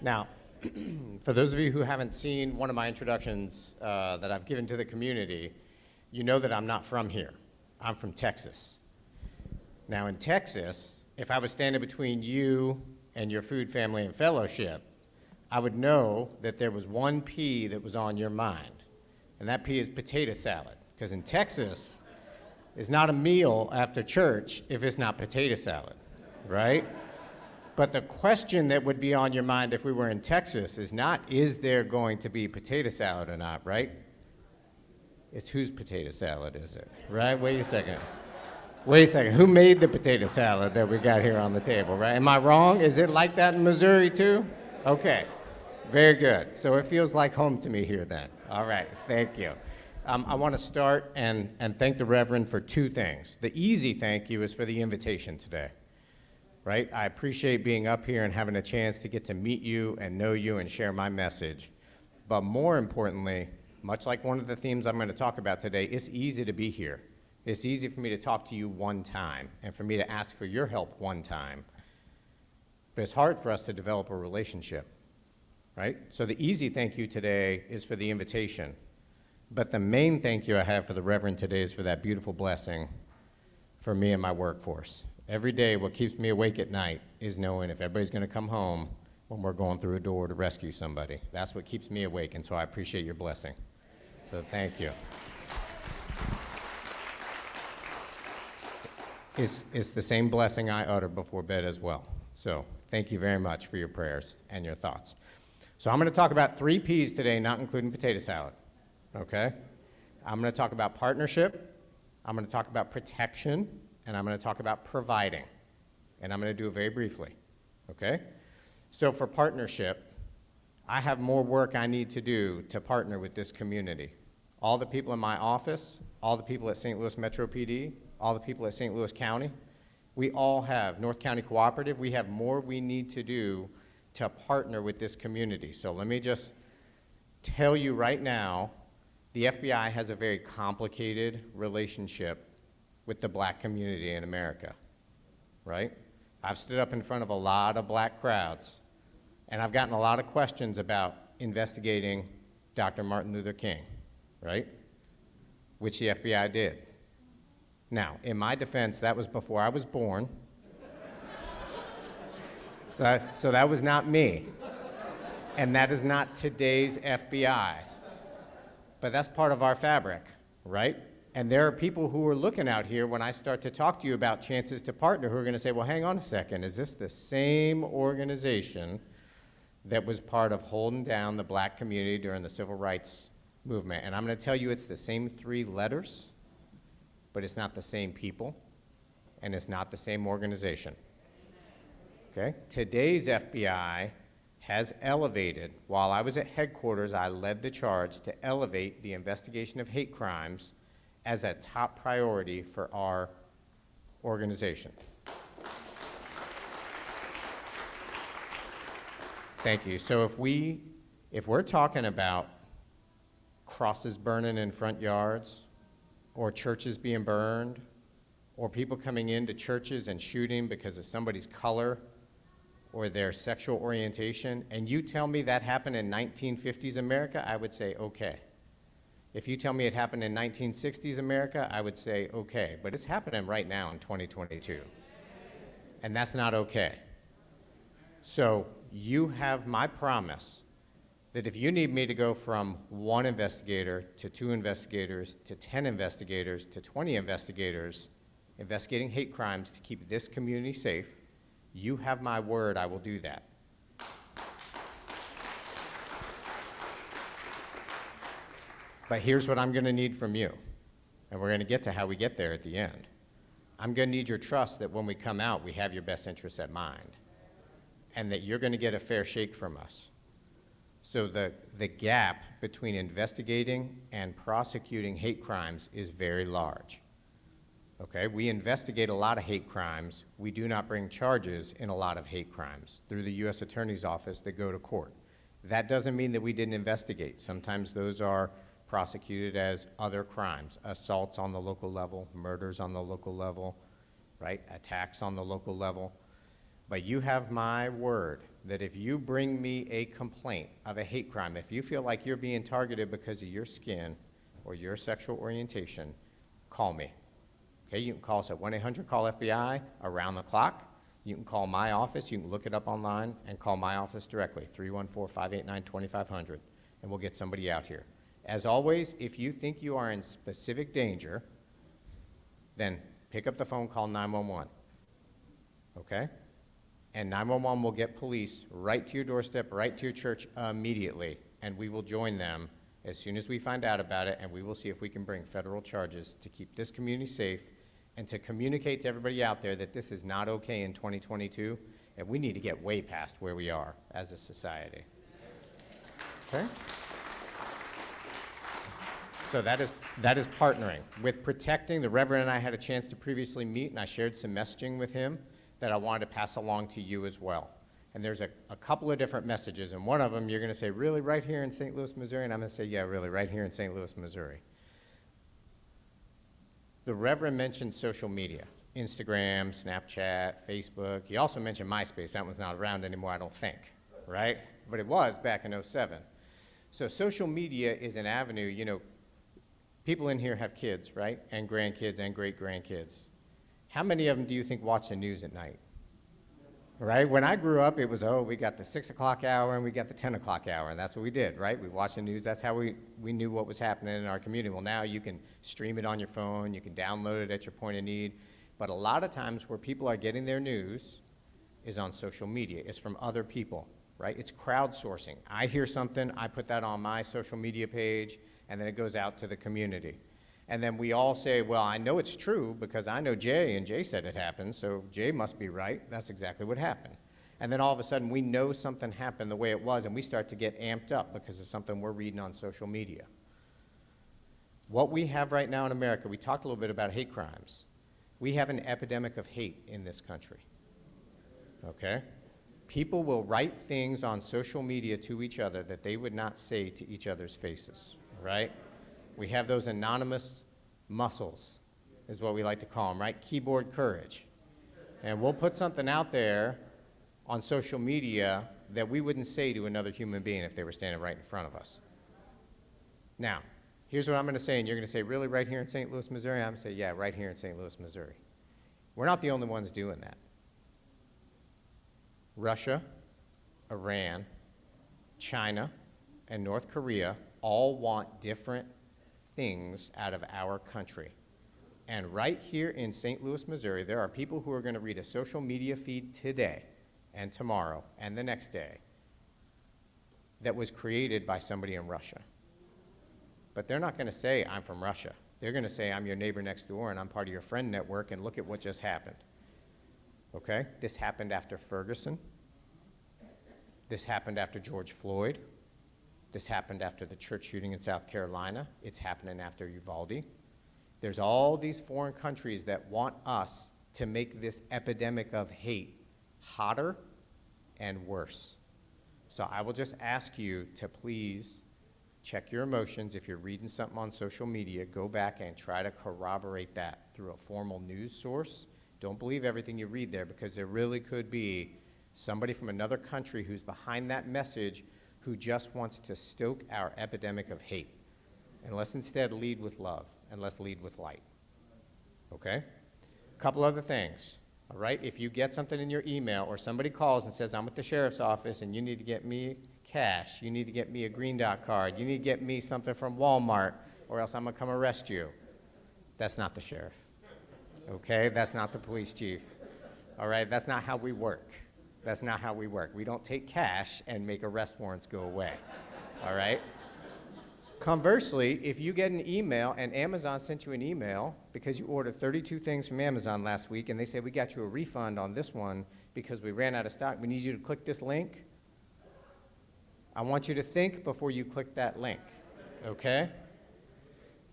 Now, for those of you who haven't seen one of my introductions that I've given to the community, you know that I'm not from here. I'm from Texas. Now, in Texas, if I was standing between you and your food, family, and fellowship, I would know that there was one P that was on your mind, and that P is potato salad, because in Texas, it's not a meal after church if it's not potato salad, right? But the question that would be on your mind if we were in Texas is not, is there going to be potato salad or not, right? It's whose potato salad is it, right? Wait a second. Who made the potato salad that we got here on the table, right? Am I wrong? Is it like that in Missouri too? Okay, very good. So it feels like home to me here then. All right, thank you. I want to start and thank the Reverend for two things. The easy thank you is for the invitation today, right? I appreciate being up here and having a chance to get to meet you and know you and share my message. But more importantly, much like one of the themes I'm going to talk about today, it's easy to be here. It's easy for me to talk to you one time and for me to ask for your help one time. But it's hard for us to develop a relationship, right? So the easy thank you today is for the invitation. But the main thank you I have for the Reverend today is for that beautiful blessing for me and my workforce. Every day, what keeps me awake at night is knowing if everybody's going to come home when we're going through a door to rescue somebody. That's what keeps me awake, and so I appreciate your blessing. So thank you. It's the same blessing I utter before bed as well. So thank you very much for your prayers and your thoughts. So I'm going to talk about 3 P's today, not including potato salad, okay? I'm going to talk about partnership, I'm going to talk about protection, and I'm going to talk about providing. And I'm going to do it very briefly, okay? So for partnership, I have more work I need to do to partner with this community. All the people in my office, all the people at St. Louis Metro PD, all the people at St. Louis County, we all have, North County Cooperative, we have more we need to do to partner with this community. So let me just tell you right now, the FBI has a very complicated relationship with the black community in America, right? I've stood up in front of a lot of black crowds, and I've gotten a lot of questions about investigating Dr. Martin Luther King, right? Which the FBI did. Now, in my defense, that was before I was born. So that was not me. And that is not today's FBI. But that's part of our fabric, right? And there are people who are looking out here when I start to talk to you about chances to partner who are going to say, well, hang on a second, is this the same organization that was part of holding down the black community during the civil rights movement? And I'm going to tell you it's the same 3 letters, but it's not the same people, and it's not the same organization. Okay? Today's FBI has elevated, while I was at headquarters, I led the charge to elevate the investigation of hate crimes as a top priority for our organization. Thank you. So if we're talking about crosses burning in front yards, or churches being burned, or people coming into churches and shooting because of somebody's color or their sexual orientation, and you tell me that happened in 1950s America, I would say, okay. If you tell me it happened in 1960s America, I would say, okay. But it's happening right now in 2022. And that's not okay. So you have my promise that if you need me to go from 1 investigator to 2 investigators to 10 investigators to 20 investigators investigating hate crimes to keep this community safe, you have my word I will do that. But here's what I'm going to need from you, and we're going to get to how we get there at the end. I'm going to need your trust that when we come out, we have your best interests at mind, and that you're going to get a fair shake from us. So the gap between investigating and prosecuting hate crimes is very large. Okay, we investigate a lot of hate crimes. We do not bring charges in a lot of hate crimes through the U.S. Attorney's Office that go to court. That doesn't mean that we didn't investigate. Sometimes those are prosecuted as other crimes, assaults on the local level, murders on the local level, right? Attacks on the local level. But you have my word that if you bring me a complaint of a hate crime, if you feel like you're being targeted because of your skin or your sexual orientation, call me. Okay, you can call us at 1-800-CALL-FBI around the clock. You can call my office. You can look it up online and call my office directly, 314-589-2500, and we'll get somebody out here. As always, if you think you are in specific danger, then pick up the phone, call 911, okay? And 911 will get police right to your doorstep, right to your church immediately, and we will join them as soon as we find out about it, and we will see if we can bring federal charges to keep this community safe and to communicate to everybody out there that this is not okay in 2022, and we need to get way past where we are as a society. Okay? So that is partnering with protecting. The Reverend and I had a chance to previously meet, and I shared some messaging with him that I wanted to pass along to you as well. And there's a couple of different messages, and one of them you're going to say, really, right here in St. Louis, Missouri? And I'm going to say, yeah, really, right here in St. Louis, Missouri. The Reverend mentioned social media, Instagram, Snapchat, Facebook. He also mentioned MySpace. That one's not around anymore, I don't think, right? But it was back in '07. So social media is an avenue, you know, people in here have kids, right? And grandkids and great-grandkids. How many of them do you think watch the news at night? Right? When I grew up, it was, oh, we got the 6 o'clock hour and we got the 10 o'clock hour, and that's what we did, right? We watched the news. That's how we knew what was happening in our community. Well, now you can stream it on your phone. You can download it at your point of need. But a lot of times where people are getting their news is on social media. It's from other people, right? It's crowdsourcing. I hear something, I put that on my social media page, and then it goes out to the community. And then we all say, well, I know it's true because I know Jay, and Jay said it happened, so Jay must be right. That's exactly what happened. And then all of a sudden, we know something happened the way it was, and we start to get amped up because of something we're reading on social media. What we have right now in America, we talked a little bit about hate crimes. We have an epidemic of hate in this country, okay? People will write things on social media to each other that they would not say to each other's faces, right? We have those anonymous muscles, is what we like to call them, right? Keyboard courage. And we'll put something out there on social media that we wouldn't say to another human being if they were standing right in front of us. Now, here's what I'm going to say, and you're going to say, really, right here in St. Louis, Missouri? I'm going to say, yeah, right here in St. Louis, Missouri. We're not the only ones doing that. Russia, Iran, China, and North Korea all want different things out of our country. And right here in St. Louis, Missouri, there are people who are going to read a social media feed today and tomorrow and the next day that was created by somebody in Russia. But they're not going to say, I'm from Russia. They're going to say, I'm your neighbor next door and I'm part of your friend network, and look at what just happened. Okay? This happened after Ferguson. This happened after George Floyd. This happened after the church shooting in South Carolina. It's happening after Uvalde. There's all these foreign countries that want us to make this epidemic of hate hotter and worse. So I will just ask you to please check your emotions. If you're reading something on social media, go back and try to corroborate that through a formal news source. Don't believe everything you read there, because there really could be somebody from another country who's behind that message who just wants to stoke our epidemic of hate. And let's instead lead with love, and let's lead with light. Okay? A couple other things, all right? If you get something in your email or somebody calls and says, I'm at the sheriff's office and you need to get me cash, you need to get me a Green Dot card, you need to get me something from Walmart, or else I'm gonna come arrest you. That's not the sheriff, okay? That's not the police chief, all right? That's not how we work. That's not how we work. We don't take cash and make arrest warrants go away, all right? Conversely, if you get an email and Amazon sent you an email because you ordered 32 things from Amazon last week and they say, we got you a refund on this one because we ran out of stock, we need you to click this link. I want you to think before you click that link, okay?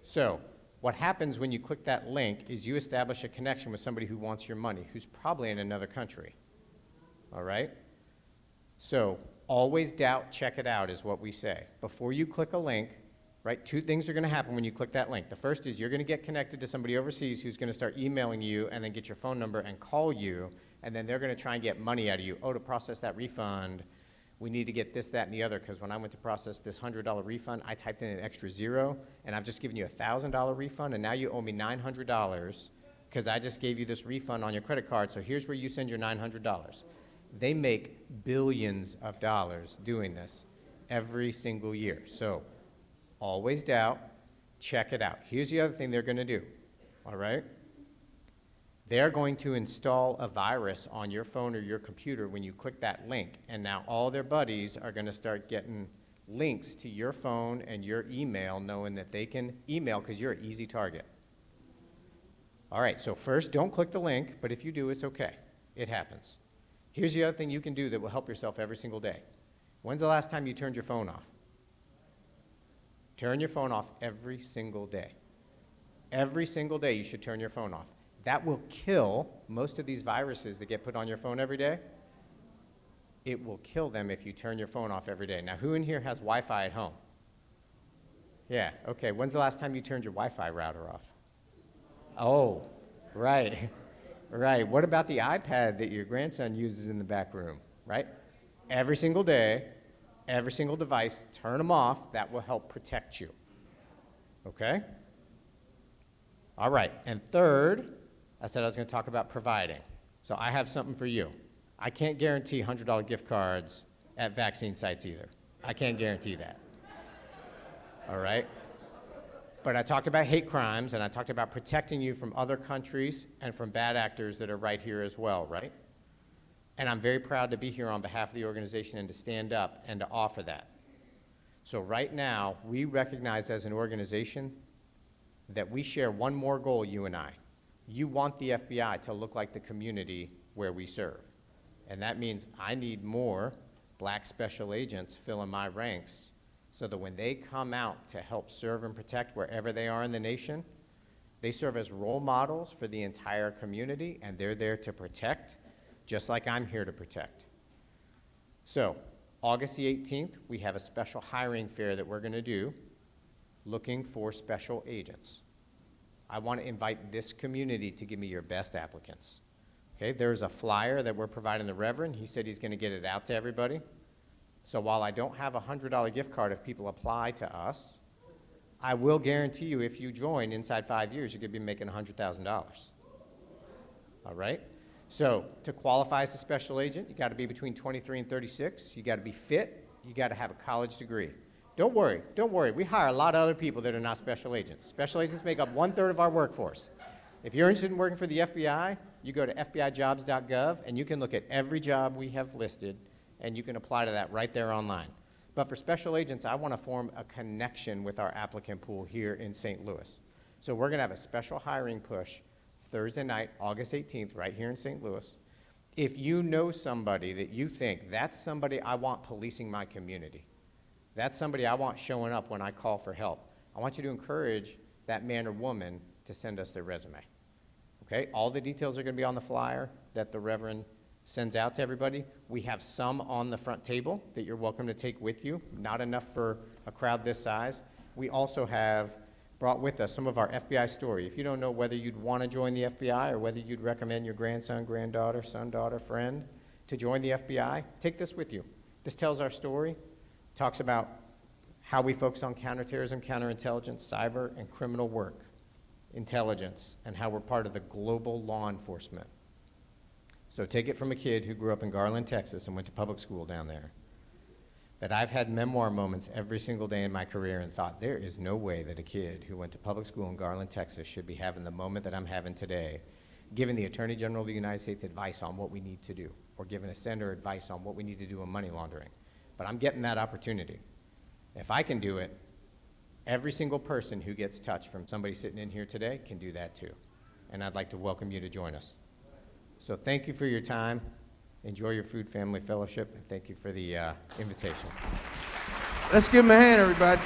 So what happens when you click that link is you establish a connection with somebody who wants your money, who's probably in another country. All right? So always doubt, check it out is what we say. Before you click a link, right, two things are going to happen when you click that link. The first is you're going to get connected to somebody overseas who's going to start emailing you and then get your phone number and call you and then they're going to try and get money out of you. Oh, to process that refund, we need to get this, that, and the other, because when I went to process this $100 refund, I typed in an extra zero, and I've just given you a $1,000 refund, and now you owe me $900 because I just gave you this refund on your credit card, so here's where you send your $900. They make billions of dollars doing this every single year. So always doubt, check it out. Here's the other thing they're going to do, all right? They're going to install a virus on your phone or your computer when you click that link, and now all their buddies are going to start getting links to your phone and your email, knowing that they can email because you're an easy target. All right, so first, don't click the link, but if you do, it's okay. It happens. Here's the other thing you can do that will help yourself every single day. When's the last time you turned your phone off? Turn your phone off every single day. Every single day you should turn your phone off. That will kill most of these viruses that get put on your phone every day. It will kill them if you turn your phone off every day. Now, who in here has Wi-Fi at home? Yeah, okay. When's the last time you turned your Wi-Fi router off? Oh, right, right. What about the iPad that your grandson uses in the back room, right? Every single day, every single device, turn them off. That will help protect you, okay? All right, and third, I said I was going to talk about providing. So I have something for you. I can't guarantee $100 gift cards at vaccine sites either. I can't guarantee that, all right? But I talked about hate crimes, and I talked about protecting you from other countries and from bad actors that are right here as well, right? And I'm very proud to be here on behalf of the organization and to stand up and to offer that. So right now, we recognize as an organization that we share one more goal, you and I. You want the FBI to look like the community where we serve. And that means I need more black special agents filling my ranks so that when they come out to help serve and protect wherever they are in the nation, they serve as role models for the entire community, and they're there to protect, just like I'm here to protect. So, August the 18th, we have a special hiring fair that we're going to do looking for special agents. I want to invite this community to give me your best applicants. Okay, there's a flyer that we're providing the Reverend. He said he's going to get it out to everybody. So while I don't have a $100 gift card if people apply to us, I will guarantee you if you join inside 5 years, you're going to be making $100,000. All right? So to qualify as a special agent, you got to be between 23 and 36. You got to be fit. You got to have a college degree. Don't worry. Don't worry. We hire a lot of other people that are not special agents. Special agents make up 1/3 of our workforce. If you're interested in working for the FBI, you go to FBIjobs.gov, and you can look at every job we have listed, and you can apply to that right there online. But for special agents, I want to form a connection with our applicant pool here in St. Louis. So we're going to have a special hiring push Thursday night, August 18th, right here in St. Louis. If you know somebody that you think, that's somebody I want policing my community, that's somebody I want showing up when I call for help, I want you to encourage that man or woman to send us their resume. Okay? All the details are going to be on the flyer that the Reverend sends out to everybody. We have some on the front table that you're welcome to take with you, not enough for a crowd this size. We also have brought with us some of our FBI story. If you don't know whether you'd want to join the FBI or whether you'd recommend your grandson, granddaughter, son, daughter, friend to join the FBI, take this with you. This tells our story, talks about how we focus on counterterrorism, counterintelligence, cyber, and criminal work, intelligence, and how we're part of the global law enforcement. So take it from a kid who grew up in Garland, Texas, and went to public school down there, that I've had memoir moments every single day in my career and thought, there is no way that a kid who went to public school in Garland, Texas should be having the moment that I'm having today, giving the Attorney General of the United States advice on what we need to do, or giving a senator advice on what we need to do on money laundering. But I'm getting that opportunity. If I can do it, every single person who gets touched from somebody sitting in here today can do that too. And I'd like to welcome you to join us. So thank you for your time. Enjoy your food family fellowship, and thank you for the invitation. Let's give him a hand, everybody.